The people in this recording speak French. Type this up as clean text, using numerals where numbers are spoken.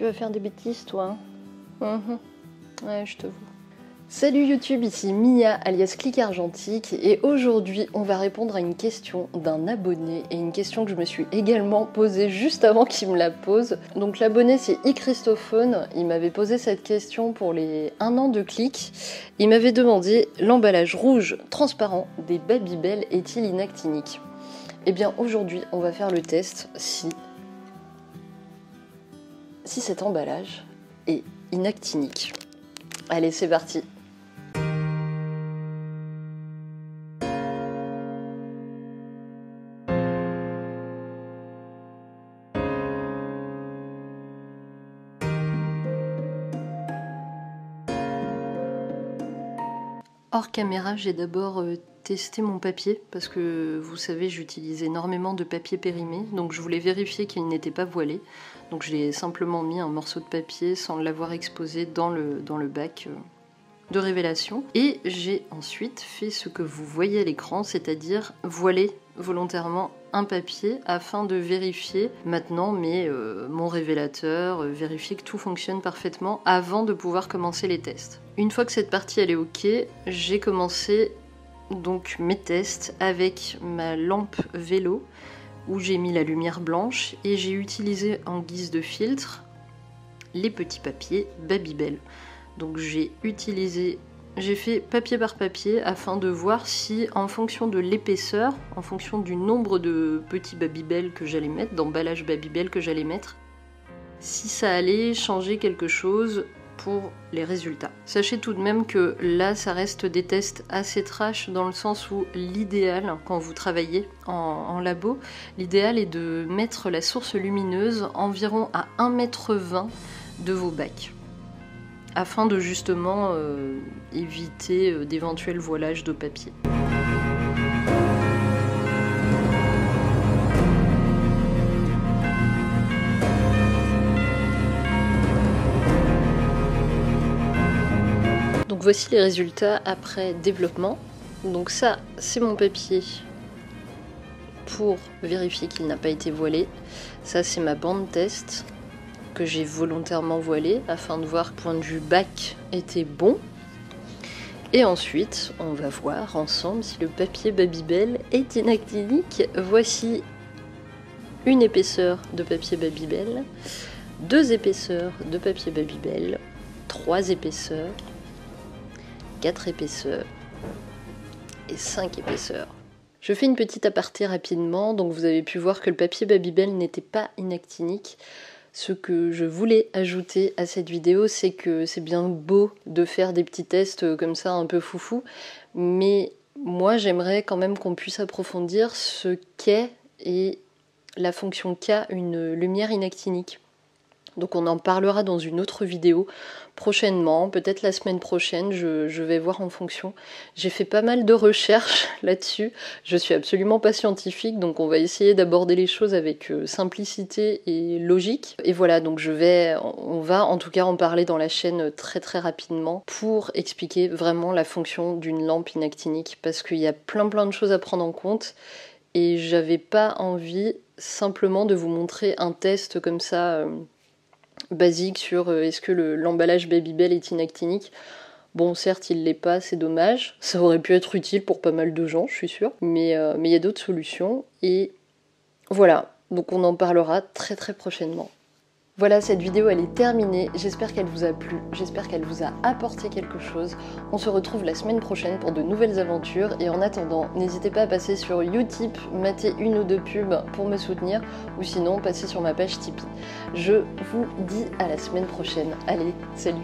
vas faire des bêtises, toi. Ouais, je te vois. Salut YouTube, ici Mia alias Click Argentique et aujourd'hui on va répondre à une question d'un abonné et une question que je me suis également posée juste avant qu'il me la pose. Donc l'abonné c'est iChristophone, il m'avait posé cette question pour les 1 an de Click. Il m'avait demandé l'emballage rouge transparent des Babybel est-il inactinique? Et bien aujourd'hui on va faire le test si cet emballage est inactinique. Allez, c'est parti. Hors caméra, j'ai d'abord testé mon papier parce que vous savez, j'utilise énormément de papier périmé, donc je voulais vérifier qu'il n'était pas voilé. Donc j'ai simplement mis un morceau de papier sans l'avoir exposé dans le bac de révélation. Et j'ai ensuite fait ce que vous voyez à l'écran, c'est-à-dire voiler volontairement un papier afin de vérifier maintenant mon révélateur, vérifier que tout fonctionne parfaitement avant de pouvoir commencer les tests. Une fois que cette partie elle est ok, j'ai commencé donc mes tests avec ma lampe vélo où j'ai mis la lumière blanche et j'ai utilisé en guise de filtre les petits papiers Babybel. Donc j'ai fait papier par papier afin de voir si en fonction de l'épaisseur, en fonction du nombre de petits Babybel que j'allais mettre, d'emballage Babybel que j'allais mettre, si ça allait changer quelque chose pour les résultats. Sachez tout de même que là ça reste des tests assez trash dans le sens où l'idéal quand vous travaillez en labo, l'idéal est de mettre la source lumineuse environ à 1,20 m de vos bacs afin de justement éviter d'éventuels voilages de papier. Donc voici les résultats après développement. Donc ça, c'est mon papier pour vérifier qu'il n'a pas été voilé. Ça, c'est ma bande test que j'ai volontairement voilée afin de voir que le point de vue bac était bon. Et ensuite, on va voir ensemble si le papier Babybel est inactinique. Voici une épaisseur de papier Babybel, 2 épaisseurs de papier Babybel, 3 épaisseurs, 4 épaisseurs et 5 épaisseurs. Je fais une petite aparté rapidement, donc vous avez pu voir que le papier Babybel n'était pas inactinique. Ce que je voulais ajouter à cette vidéo, c'est que c'est bien beau de faire des petits tests comme ça un peu foufou, mais moi j'aimerais quand même qu'on puisse approfondir ce qu'est et la fonction qu'a une lumière inactinique. Donc on en parlera dans une autre vidéo prochainement, peut-être la semaine prochaine, je vais voir en fonction. J'ai fait pas mal de recherches là-dessus, je suis absolument pas scientifique, donc on va essayer d'aborder les choses avec simplicité et logique. Et voilà, donc on va en tout cas en parler dans la chaîne très très rapidement pour expliquer vraiment la fonction d'une lampe inactinique, parce qu'il y a plein de choses à prendre en compte, et j'avais pas envie simplement de vous montrer un test comme ça basique sur est-ce que l'emballage Babybel est inactinique. Bon, certes, il l'est pas, c'est dommage. Ça aurait pu être utile pour pas mal de gens, je suis sûre. Mais il y a d'autres solutions. Et voilà, donc on en parlera très très prochainement. Voilà, cette vidéo elle est terminée, j'espère qu'elle vous a plu, j'espère qu'elle vous a apporté quelque chose. On se retrouve la semaine prochaine pour de nouvelles aventures et en attendant, n'hésitez pas à passer sur Utip, mater 1 ou 2 pubs pour me soutenir ou sinon passer sur ma page Tipeee. Je vous dis à la semaine prochaine. Allez, salut!